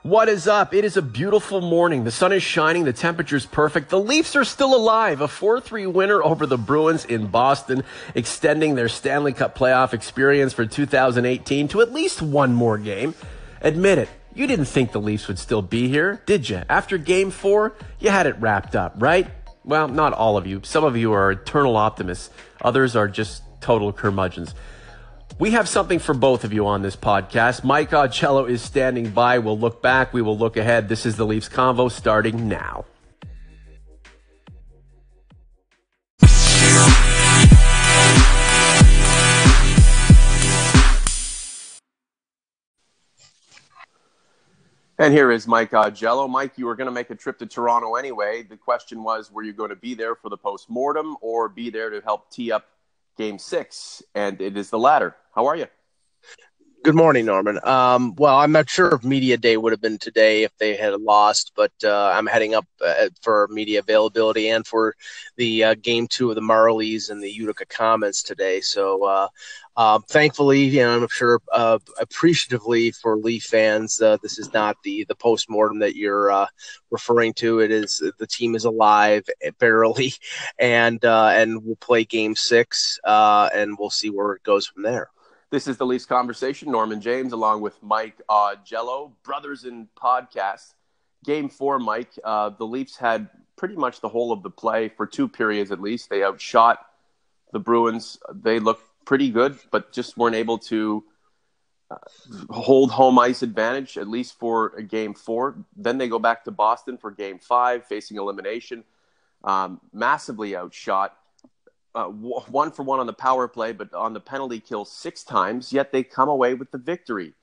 What is up? It is a beautiful morning. The sun is shining. The temperature's perfect. The Leafs are still alive. A 4-3 winner over the Bruins in Boston, extending their Stanley Cup playoff experience for 2018 to at least one more game. Admit it, you didn't think the Leafs would still be here, did you? After Game 4, you had it wrapped up, right? Well, not all of you. Some of you are eternal optimists. Others are just total curmudgeons. We have something for both of you on this podcast. Mike Augello is standing by. We'll look back. We will look ahead. This is the Leafs Convo starting now. And here is Mike Augello. Mike, you were going to make a trip to Toronto anyway. The question was, were you going to be there for the postmortem or be there to help tee up Game 6? And it is the latter. How are you? Good morning, Norman. Well, I'm not sure if media day would have been today if they had lost, but I'm heading up for media availability and for the Game 2 of the Marlies and the Utica Comets today. So thankfully, I'm sure appreciatively for Leaf fans, this is not the postmortem that you're referring to. It is the team is alive barely, and we'll play Game 6, and we'll see where it goes from there. This is the Leafs Conversation. Norman James along with Mike Augello, brothers in podcast. Game 4, Mike, the Leafs had pretty much the whole of the play for 2 periods at least. They outshot the Bruins. They looked pretty good, but just weren't able to hold home ice advantage, at least for Game 4. Then they go back to Boston for Game 5, facing elimination. Massively outshot. 1 for 1 on the power play, but on the penalty kill 6 times, yet they come away with the victory.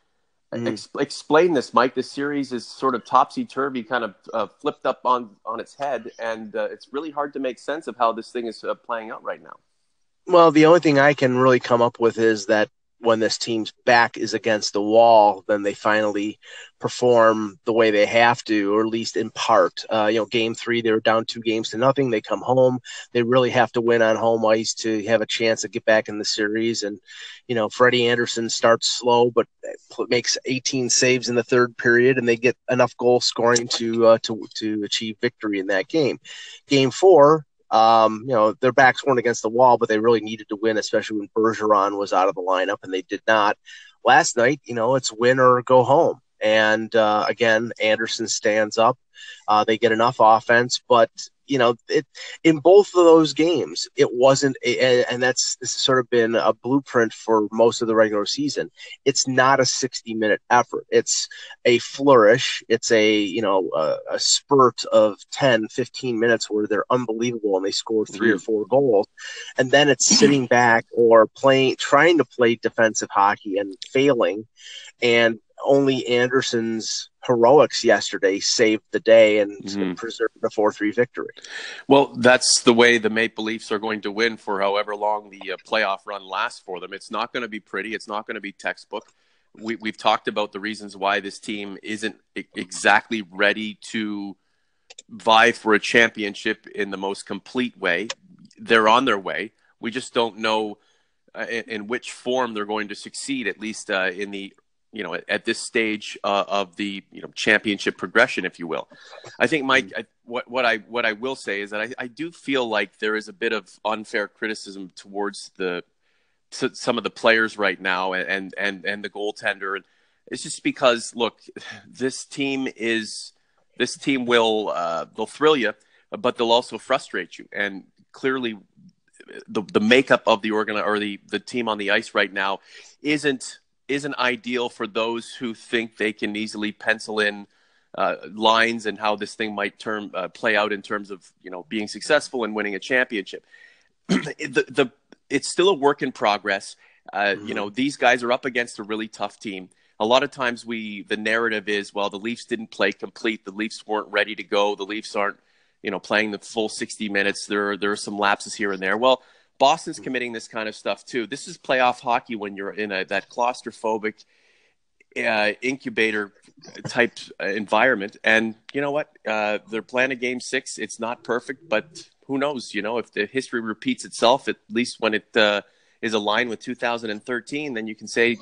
Explain this, Mike. This series is sort of topsy-turvy, kind of flipped up on its head, and it's really hard to make sense of how this thing is playing out right now. Well, the only thing I can really come up with is that when this team's back is against the wall, then they finally perform the way they have to, or at least in part. Game 3, they were down 2-0. They come home. They really have to win on home ice to have a chance to get back in the series. And, Freddie Anderson starts slow, but makes 18 saves in the third period, and they get enough goal scoring to achieve victory in that game. Game 4, their backs weren't against the wall, but they really needed to win, especially when Bergeron was out of the lineup, and they did not. Last night, it's win or go home. And again, Anderson stands up. They get enough offense, but in both of those games, it wasn't, and this has sort of been a blueprint for most of the regular season. It's not a 60-minute effort. It's a flourish. It's a spurt of 10, 15 minutes where they're unbelievable and they score 3 or 4 goals. And then it's sitting back or trying to play defensive hockey and failing. And only Anderson's heroics yesterday saved the day and preserved a 4-3 victory. Well, that's the way the Maple Leafs are going to win for however long the playoff run lasts for them. It's not going to be pretty. It's not going to be textbook. We've talked about the reasons why this team isn't exactly ready to vie for a championship in the most complete way. They're on their way. We just don't know in which form they're going to succeed, at least in the at this stage of the championship progression, if you will. I think, Mike, what I will say is that I do feel like there is a bit of unfair criticism towards some of the players right now and the goaltender. And it's just because, look, this team will they'll thrill you, but they'll also frustrate you. And clearly, the makeup of the team on the ice right now isn't ideal for those who think they can easily pencil in lines and how this thing might play out in terms of being successful and winning a championship. It's still a work in progress. These guys are up against a really tough team. A lot of times the narrative is, well, the Leafs didn't play complete. The Leafs weren't ready to go. The Leafs aren't playing the full 60 minutes. There are some lapses here and there. Well, Boston's committing this kind of stuff too. This is playoff hockey when you're in that claustrophobic incubator type environment. And you know what? They're playing a Game 6. It's not perfect, but who knows? If the history repeats itself, at least when it is aligned with 2013, then you can say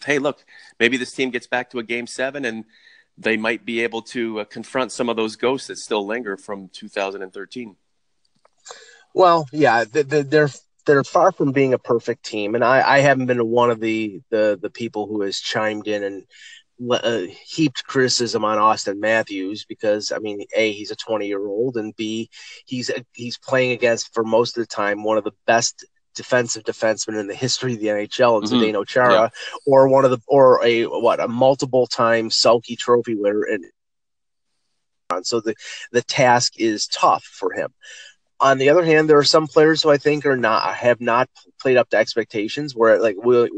hey, look, maybe this team gets back to a Game 7 and they might be able to confront some of those ghosts that still linger from 2013. Well, yeah, they're far from being a perfect team, and I haven't been one of the people who has chimed in and heaped criticism on Austin Matthews because, I mean, A, he's a 20-year-old, and B, he's playing against, for most of the time, one of the best defensive defenseman in the history of the NHL, and Zdeno Chara, or a multiple time Selke Trophy winner, and so the task is tough for him. On the other hand, there are some players who I think have not played up to expectations. Where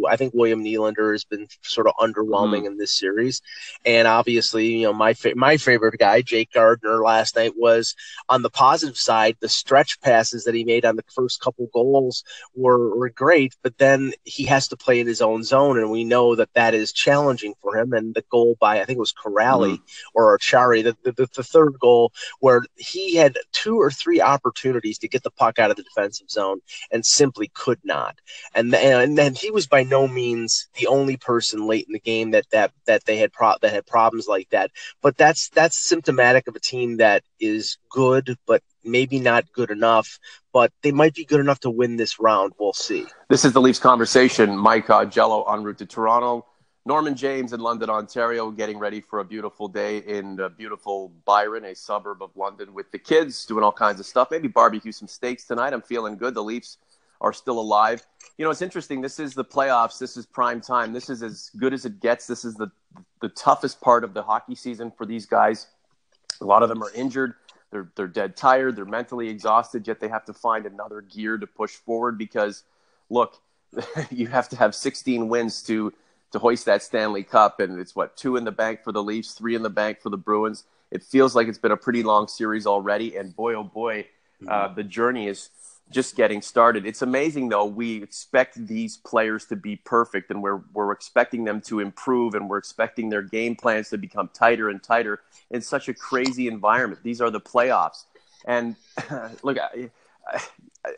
I think William Nylander has been sort of underwhelming in this series, and obviously, my favorite guy, Jake Gardiner, last night was on the positive side. The stretch passes that he made on the first couple goals were great, but then he has to play in his own zone, and we know that is challenging for him. And the goal by, I think it was Corrali or Chari, the third goal, where he had 2 or 3 opportunities to get the puck out of the defensive zone and simply could not. And then he was by no means the only person late in the game that had problems like that. But that's symptomatic of a team that is good, but maybe not good enough. But they might be good enough to win this round. We'll see. This is the Leafs Conversation. Mike Jello en route to Toronto. Norman James in London, Ontario, getting ready for a beautiful day in beautiful Byron, a suburb of London, with the kids, doing all kinds of stuff. Maybe barbecue some steaks tonight. I'm feeling good. The Leafs are still alive. You know, it's interesting. This is the playoffs. This is prime time. This is as good as it gets. This is the toughest part of the hockey season for these guys. A lot of them are injured. They're dead tired. They're mentally exhausted, yet they have to find another gear to push forward because, look, you have to have 16 wins to hoist that Stanley Cup, and it's 2 in the bank for the Leafs, 3 in the bank for the Bruins. It feels like it's been a pretty long series already, and boy, oh boy, the journey is just getting started. It's amazing, though. We expect these players to be perfect, and we're expecting them to improve, and we're expecting their game plans to become tighter and tighter in such a crazy environment. These are the playoffs, and look,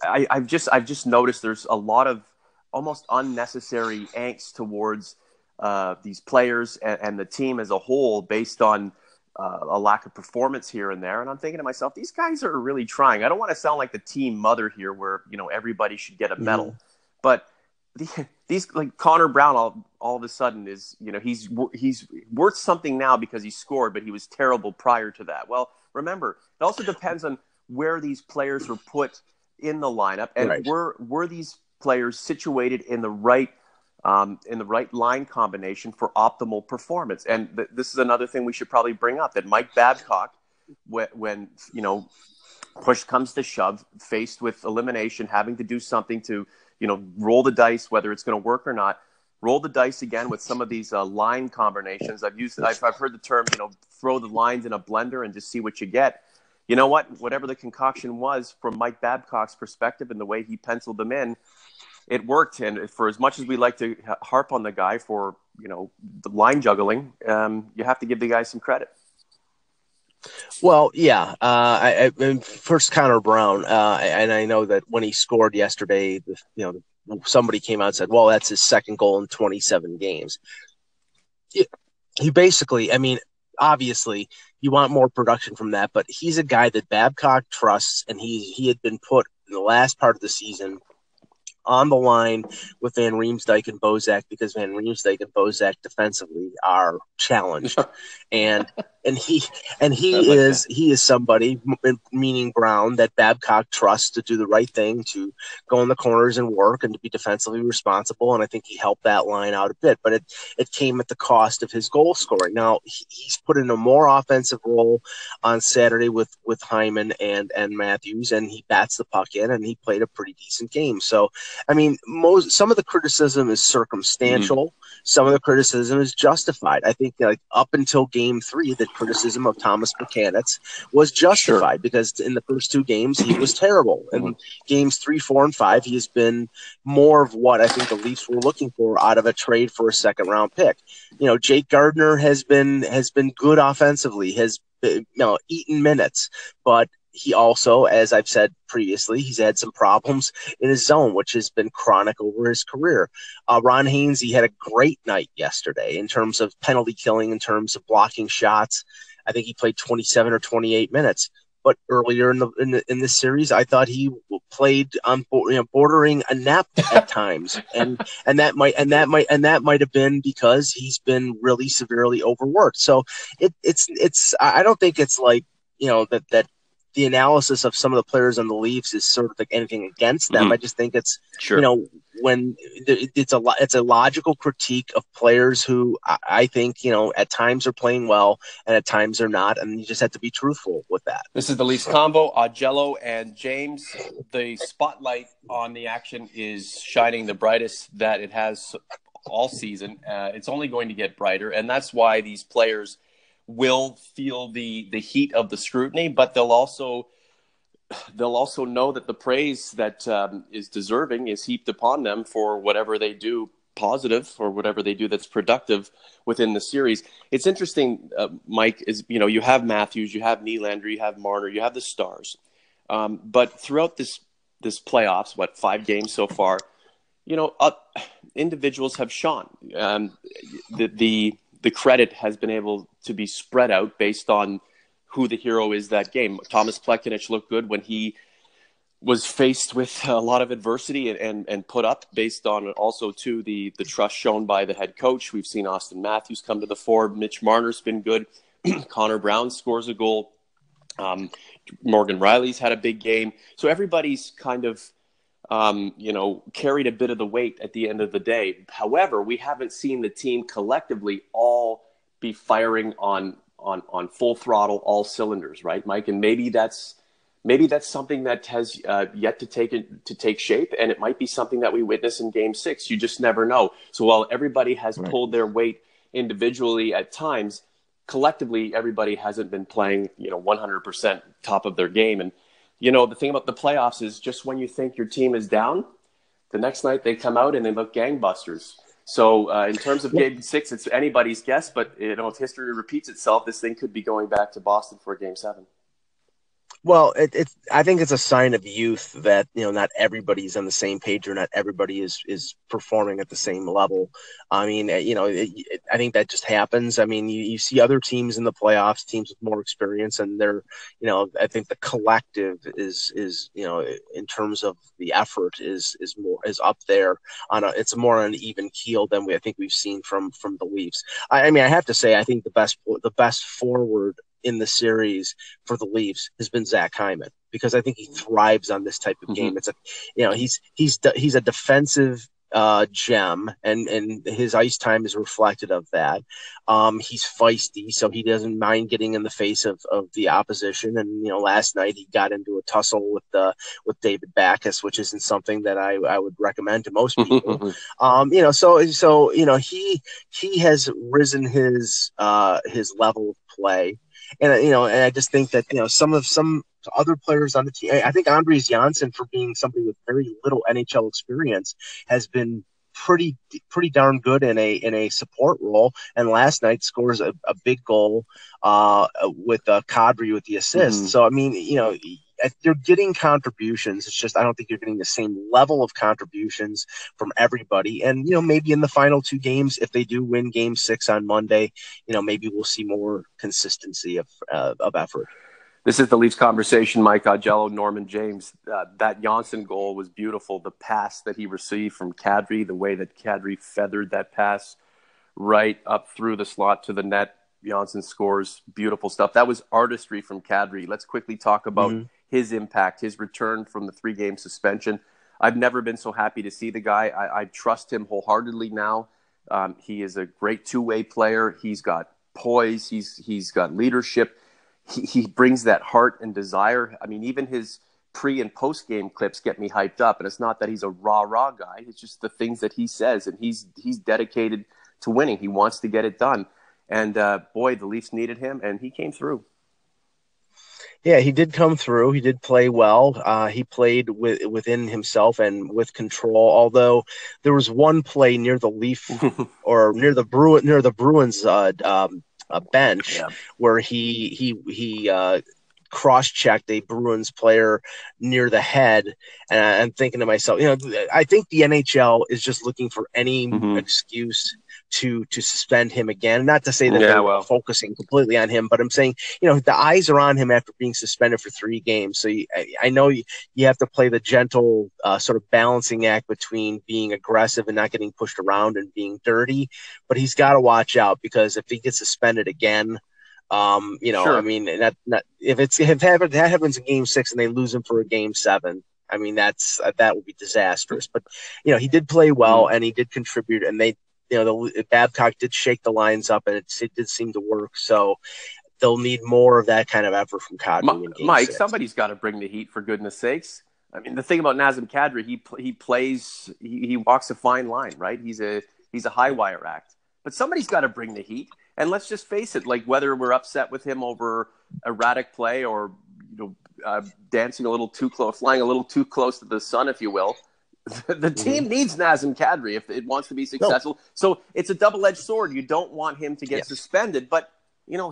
I've just noticed there's a lot of almost unnecessary angst towards these players and the team as a whole based on a lack of performance here and there. And I'm thinking to myself, these guys are really trying. I don't want to sound like the team mother here where, everybody should get a medal. But these, like Connor Brown, all of a sudden is, he's worth something now because he scored, but he was terrible prior to that. Well, remember, it also depends on where these players were put in the lineup, and were these players situated in the right line combination for optimal performance. And this is another thing we should probably bring up, that Mike Babcock, when push comes to shove, faced with elimination, having to do something to, roll the dice, whether it's going to work or not, roll the dice again with some of these line combinations. I've heard the term, throw the lines in a blender and just see what you get. You know what? Whatever the concoction was from Mike Babcock's perspective and the way he penciled them in, it worked. And for as much as we like to harp on the guy for, the line juggling, you have to give the guy some credit. Well, yeah. First, Connor Brown, and I know that when he scored yesterday, somebody came out and said, well, that's his second goal in 27 games. He basically, obviously, you want more production from that, but he's a guy that Babcock trusts, and he had been put in the last part of the season on the line with Van Riemsdyk and Bozak because Van Riemsdyk and Bozak defensively are challenged, and he is somebody, meaning Brown, that Babcock trusts to do the right thing, to go in the corners and work and to be defensively responsible, and I think he helped that line out a bit, but it came at the cost of his goal scoring. Now he's put in a more offensive role on Saturday with Hyman and Matthews, and he bats the puck in, and he played a pretty decent game. So some of the criticism is circumstantial. Some of the criticism is justified. I think up until Game 3, the criticism of Thomas Buchanan's was justified because in the first 2 games he was terrible. And Games 3, 4, and 5, he has been more of what I think the Leafs were looking for out of a trade for a second-round pick. Jake Gardiner has been good offensively, has eaten minutes, but he also, as I've said previously, he's had some problems in his zone, which has been chronic over his career. Ron Haynes, he had a great night yesterday in terms of penalty killing, in terms of blocking shots. I think he played 27 or 28 minutes. But earlier in this series, I thought he played on bordering a nap at times, and that might have been because he's been really severely overworked. So it's I don't think it's like that the analysis of some of the players on the Leafs is sort of like anything against them. Mm-hmm. I just think it's Sure. When it's a logical critique of players who I think at times are playing well and at times are not, and you just have to be truthful with that. This is the Leafs Convo. Jello and James. The spotlight on the action is shining the brightest that it has all season. It's only going to get brighter, and that's why these players will feel the heat of the scrutiny, but they'll also know that the praise that is deserving is heaped upon them for whatever they do positive or whatever they do that's productive within the series. It's interesting, Mike, is you have Matthews, you have Nylander, you have Marner, you have the Stars, but throughout this playoffs, 5 games so far, individuals have shone. The credit has been able to be spread out based on who the hero is that game. Thomas Plekanec looked good when he was faced with a lot of adversity and put up based on also too the trust shown by the head coach. We've seen Austin Matthews come to the fore. Mitch Marner's been good. Connor Brown scores a goal. Morgan Riley's had a big game. So everybody's kind of carried a bit of the weight at the end of the day. However, we haven't seen the team collectively all be firing on full throttle, all cylinders, right, Mike? And maybe that's something that has yet to take shape, and it might be something that we witness in Game 6. You just never know. So while everybody has pulled their weight individually at times, collectively everybody hasn't been playing 100% top of their game. And the thing about the playoffs is just when you think your team is down, the next night they come out and they look gangbusters. So in terms of Game 6, it's anybody's guess, but if history repeats itself, this thing could be going back to Boston for Game 7. Well, I think it's a sign of youth that not everybody's on the same page, or not everybody is performing at the same level. I mean, I think that just happens. I mean, you see other teams in the playoffs, teams with more experience, and they're, I think the collective is in terms of the effort is up there it's more on an even keel than I think we've seen from the Leafs. I mean, I have to say, I think the best forward in the series for the Leafs has been Zach Hyman, because I think he thrives on this type of game. It's he's a defensive gem, and his ice time is reflected of that. He's feisty, so he doesn't mind getting in the face of the opposition. And last night he got into a tussle with David Backes, which isn't something that I would recommend to most people. So he has risen his level of play. And and I just think that some other players on the team. I think Andres Janssen, for being somebody with very little NHL experience, has been pretty darn good in a support role. And last night scores a big goal with Kadri with the assist. So I mean, you're getting contributions. It's just I don't think you're getting the same level of contributions from everybody. And maybe in the final 2 games, if they do win Game 6 on Monday, maybe we'll see more consistency of effort. This is the Leafs Conversation. Mike Augello, Norman James. That Janssen goal was beautiful. The pass that he received from Kadri, the way that Kadri feathered that pass right up through the slot to the net. Janssen scores. Beautiful stuff. That was artistry from Kadri. Let's quickly talk about his impact, his return from the 3-game suspension. I've never been so happy to see the guy. I trust him wholeheartedly now. He is a great two-way player. He's got poise. He's got leadership. He brings that heart and desire. I mean, even his pre- and post-game clips get me hyped up. And it's not that he's a rah-rah guy. It's just the things that he says. And he's dedicated to winning. He wants to get it done. And, boy, the Leafs needed him, and he came through. Yeah, he did come through. He did play well. He played within himself and with control. Although there was one play near the Leaf or near the Bruins bench where he cross-checked a Bruins player near the head, and I'm thinking to myself, I think the NHL is just looking for any Mm-hmm. excuse to suspend him again. Not to say that Yeah, they're well, focusing completely on him, but I'm saying, the eyes are on him after being suspended for 3 games. So I know you have to play the gentle sort of balancing act between being aggressive and not getting pushed around and being dirty, but he's got to watch out, because if he gets suspended again, I sure. mean, if that happens in Game 6 and they lose him for a Game 7, I mean, that would be disastrous. But he did play well, Mm-hmm. and he did contribute, and they, the Babcock did shake the lines up, and it did seem to work. So they'll need more of that kind of effort from Kadri in Game Mike, 6. somebody's got to bring the heat, for goodness sakes. I mean, the thing about Nazem Kadri, he plays, he walks a fine line, right? He's a high wire act, but somebody's got to bring the heat. And let's just face it, like, whether we're upset with him over erratic play or dancing a little too close, flying a little too close to the sun, if you will, the team needs Nazem Kadri if it wants to be successful. No. So it's a double-edged sword. You don't want him to get suspended, but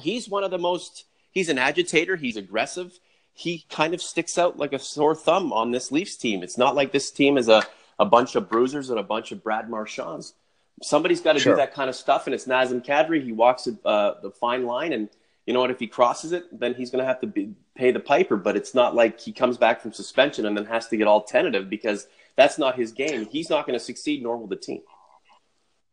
he's one of the most. He's an agitator. He's aggressive. He kind of sticks out like a sore thumb on this Leafs team. It's not like this team is a bunch of bruisers and a bunch of Brad Marchands. Somebody's got to do that kind of stuff, and it's Nazem Kadri. He walks the fine line, and you know what? If he crosses it, then he's going to have to pay the piper. But it's not like he comes back from suspension and then has to get all tentative, because that's not his game. He's not going to succeed, nor will the team.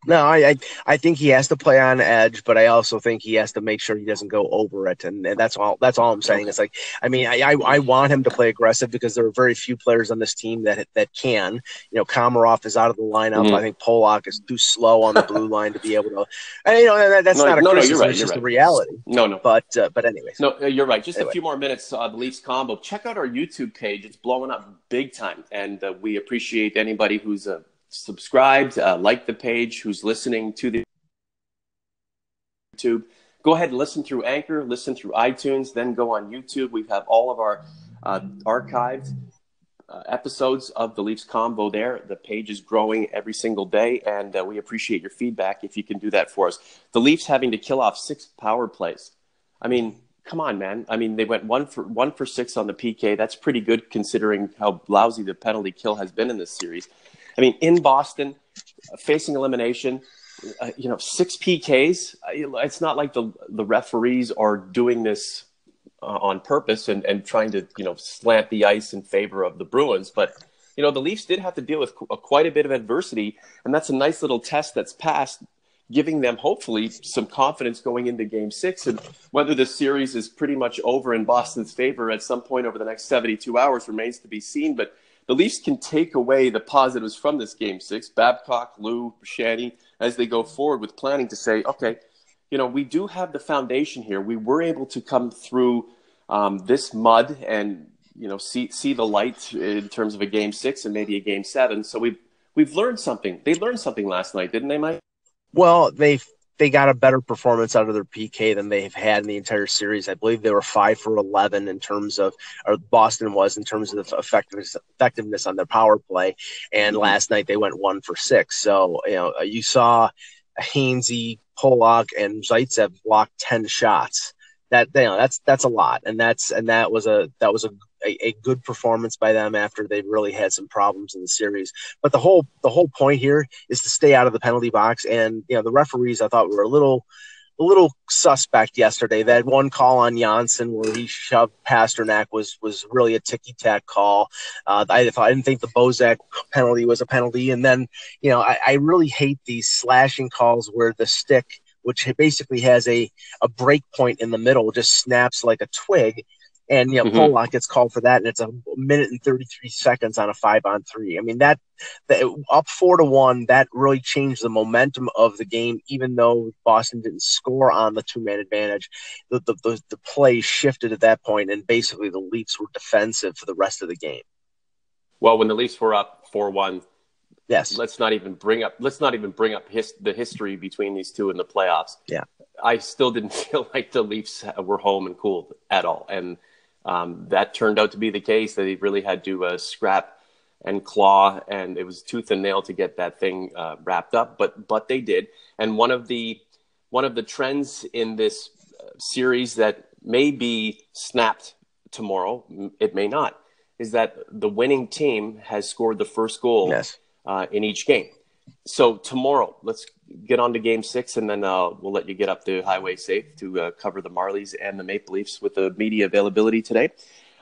No, I think he has to play on edge, but I also think he has to make sure he doesn't go over it, and that's all. That's all I'm saying. Okay. It's like, I mean, I want him to play aggressive, because there are very few players on this team that can. Komarov is out of the lineup. Mm-hmm. I think Polak is too slow on the blue line to be able to. And that's not a criticism. You're right. It's just the reality. No. But anyways. No, you're right. Just a few more minutes. The Leafs Convo. Check out our YouTube page. It's blowing up big time, and we appreciate anybody who's subscribed, like the page, who's listening to the YouTube. Go ahead and listen through Anchor, listen through iTunes, then go on YouTube. We have all of our archived episodes of the Leafs Convo there. The page is growing every single day, and we appreciate your feedback if you can do that for us. The Leafs having to kill off 6 power plays. I mean, come on, man. I mean, they went 1 for 6 on the PK. That's pretty good considering how lousy the penalty kill has been in this series. I mean, in Boston, facing elimination, 6 PKs. It's not like the referees are doing this on purpose and trying to, slant the ice in favor of the Bruins. But, the Leafs did have to deal with quite a bit of adversity, and that's a nice little test that's passed, giving them hopefully some confidence going into Game 6. And whether this series is pretty much over in Boston's favor at some point over the next 72 hours remains to be seen. But the Leafs can take away the positives from this Game 6, Babcock, Lou, Shanny, as they go forward with planning to say, okay, we do have the foundation here. We were able to come through this mud and, see the light in terms of a Game 6 and maybe a Game 7. So we've learned something. They learned something last night, didn't they, Mike? Well, they got a better performance out of their PK than they've had in the entire series. I believe they were 5 for 11 in terms of, or Boston was in terms of effectiveness on their power play. And last night they went 1 for 6. So, you saw Hainsey, Polak, and Zaitsev block 10 shots. That's a lot. And that was a good performance by them after they really had some problems in the series. But the whole point here is to stay out of the penalty box. And the referees, I thought, were a little suspect yesterday. That one call on Janssen where he shoved Pasternak was really a ticky-tack call. I didn't think the Bozak penalty was a penalty. And then I really hate these slashing calls where the stick, which basically has a break point in the middle, just snaps like a twig. And, Polak gets called for that, and it's 1 minute and 33 seconds on a 5-on-3. I mean, that up 4-1, that really changed the momentum of the game, even though Boston didn't score on the 2-man advantage. The play shifted at that point, and basically the Leafs were defensive for the rest of the game. Well, when the Leafs were up 4-1, yes, let's not even bring up the history between these two in the playoffs. Yeah, I still didn't feel like the Leafs were home and cooled at all, and that turned out to be the case. They really had to scrap and claw, and it was tooth and nail to get that thing wrapped up. But they did. And one of the trends in this series that may be snapped tomorrow, it may not, is that the winning team has scored the first goal Yes. In each game. So tomorrow, let's get on to Game 6, and then we'll let you get up to Highway Safe to cover the Marlies and the Maple Leafs with the media availability today.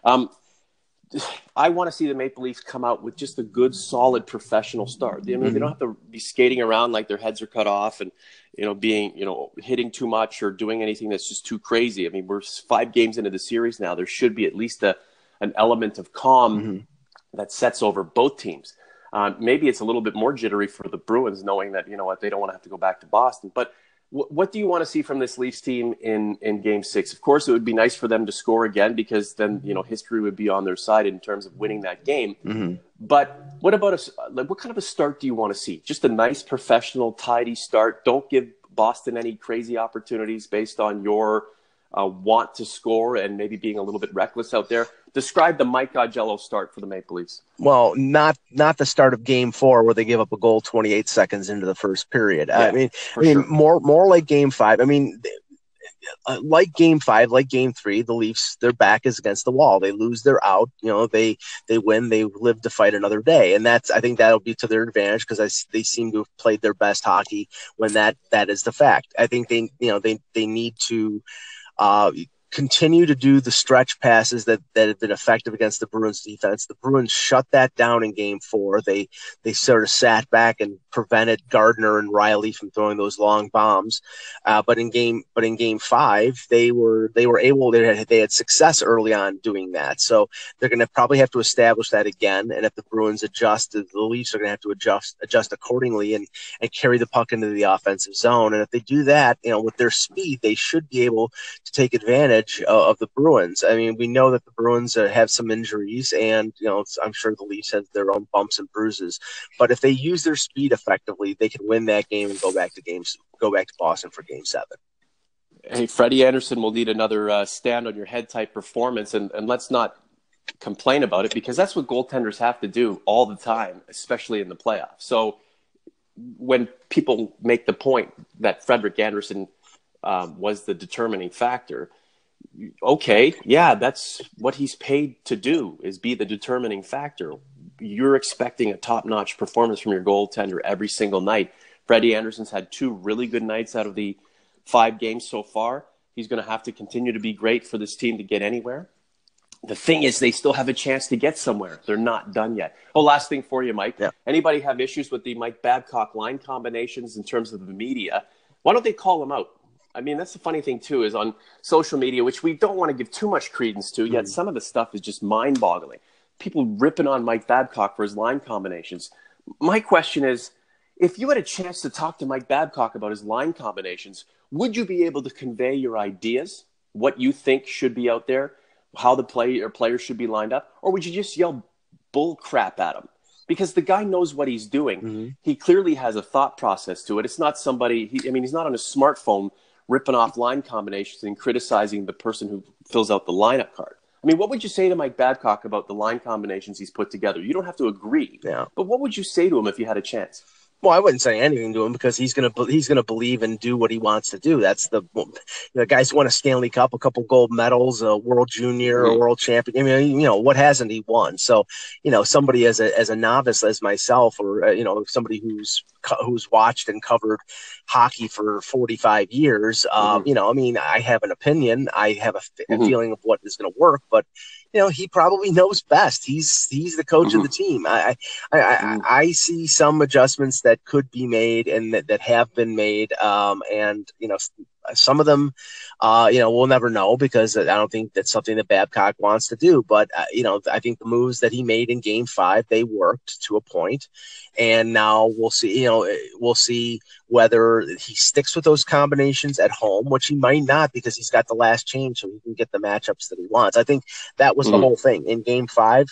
I want to see the Maple Leafs come out with just a good, solid, professional start. I mean, they don't have to be skating around like their heads are cut off and, hitting too much or doing anything that's just too crazy. I mean, we're 5 games into the series now. There should be at least an element of calm that sets over both teams. Maybe it's a little bit more jittery for the Bruins, knowing that, they don't want to have to go back to Boston. But what do you want to see from this Leafs team in Game 6? Of course, it would be nice for them to score again, because then, history would be on their side in terms of winning that game. But what about what kind of a start do you want to see? Just a nice, professional, tidy start. Don't give Boston any crazy opportunities based on your want to score and maybe being a little bit reckless out there. Describe the Mike Augello start for the Maple Leafs. Well, not the start of Game 4 where they gave up a goal 28 seconds into the first period. Yeah, sure. more like Game 5. I mean, like Game 5, like Game 3, the Leafs, their back is against the wall. They lose, they're out. They win, they live to fight another day, and I think that'll be to their advantage, because they seem to have played their best hockey when that is the fact. I think they need to continue to do the stretch passes that have been effective against the Bruins defense. The Bruins shut that down in Game 4. They sort of sat back and prevented Gardner and Riley from throwing those long bombs. But in Game 5, they had success early on doing that. So they're going to probably have to establish that again. And if the Bruins adjust, the Leafs are going to have to adjust accordingly and carry the puck into the offensive zone. And if they do that, with their speed, they should be able to take advantage of the Bruins. I mean, we know that the Bruins have some injuries, and I'm sure the Leafs have their own bumps and bruises. But if they use their speed effectively, they can win that game and go back to Boston for Game 7. Hey, Freddie Anderson will need another stand on your head type performance, and let's not complain about it, because that's what goaltenders have to do all the time, especially in the playoffs. So when people make the point that Frederik Anderson was the determining factor, okay, yeah, that's what he's paid to do, is be the determining factor. You're expecting a top-notch performance from your goaltender every single night. Freddie Anderson's had 2 really good nights out of the 5 games so far. He's going to have to continue to be great for this team to get anywhere. The thing is, they still have a chance to get somewhere. They're not done yet. Oh, last thing for you, Mike. Yeah. Anybody have issues with the Mike Babcock line combinations in terms of the media? Why don't they call them out? I mean, that's the funny thing, too, is on social media, which we don't want to give too much credence to, yet some of the stuff is just mind-boggling. People ripping on Mike Babcock for his line combinations. My question is, if you had a chance to talk to Mike Babcock about his line combinations, would you be able to convey your ideas, what you think should be out there, how the players should be lined up, or would you just yell bull crap at him? Because the guy knows what he's doing. He clearly has a thought process to it. It's not somebody – he's not on a smartphone ripping off line combinations and criticizing the person who fills out the lineup card. I mean, what would you say to Mike Babcock about the line combinations he's put together? You don't have to agree, but what would you say to him if you had a chance? Well, I wouldn't say anything to him, because he's gonna believe and do what he wants to do. That's the guys won a Stanley Cup, a couple gold medals, a World Junior, a World Champion. I mean, what hasn't he won? So, somebody as a novice as myself, or somebody who's watched and covered hockey for 45 years, I have an opinion. I have a feeling of what is going to work, but he probably knows best. He's the coach of the team. I see some adjustments that could be made and that have been made. And some of them, we'll never know, because I don't think that's something that Babcock wants to do. But, I think the moves that he made in Game 5, they worked to a point. And now we'll see whether he sticks with those combinations at home, which he might not, because he's got the last change, so he can get the matchups that he wants. I think that was the whole thing. In Game 5,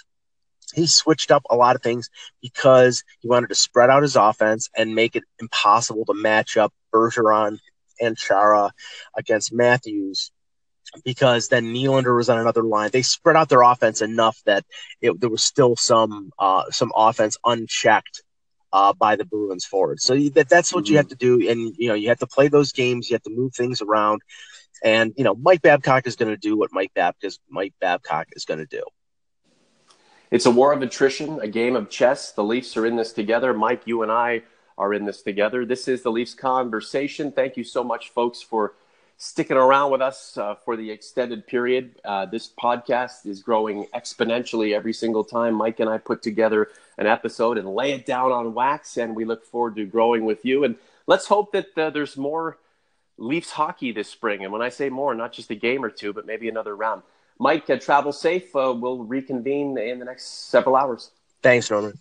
he switched up a lot of things because he wanted to spread out his offense and make it impossible to match up Bergeron and Chara against Matthews, because then Nylander was on another line. They spread out their offense enough that there was still some offense unchecked by the Bruins forward. So that's what you have to do. And, you have to play those games. You have to move things around. And, Mike Babcock is going to do what Mike Babcock is going to do. It's a war of attrition, a game of chess. The Leafs are in this together. Mike, you and I are in this together. This is the Leafs Conversation. Thank you so much, folks, for sticking around with us for the extended period. This podcast is growing exponentially every single time Mike and I put together an episode and lay it down on wax, and we look forward to growing with you. And let's hope that there's more Leafs hockey this spring. And when I say more, not just a game or two, but maybe another round. Mike, travel safe. We'll reconvene in the next several hours. Thanks, Norman.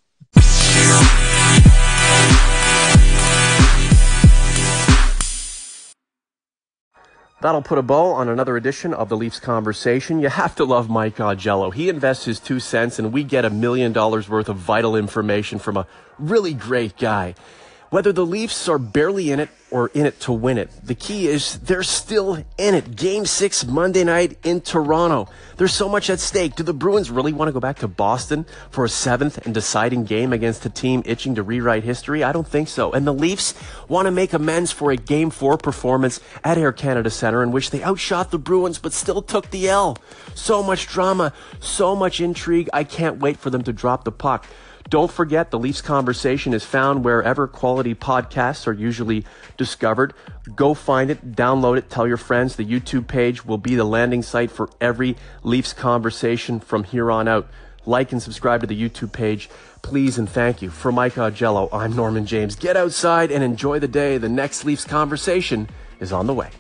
That'll put a bow on another edition of the Leafs Conversation. You have to love Mike Augello. He invests his 2 cents, and we get $1 million worth of vital information from a really great guy. Whether the Leafs are barely in it or in it to win it, the key is they're still in it. Game 6 Monday night in Toronto. There's so much at stake. Do the Bruins really want to go back to Boston for a 7th and deciding game against a team itching to rewrite history? I don't think so. And the Leafs want to make amends for a Game 4 performance at Air Canada Centre in which they outshot the Bruins but still took the L. So much drama, so much intrigue. I can't wait for them to drop the puck. Don't forget, the Leafs Conversation is found wherever quality podcasts are usually discovered. Go find it, download it, tell your friends. The YouTube page will be the landing site for every Leafs Conversation from here on out. Like and subscribe to the YouTube page, please, and thank you. For Mike Augello, I'm Norman James. Get outside and enjoy the day. The next Leafs Conversation is on the way.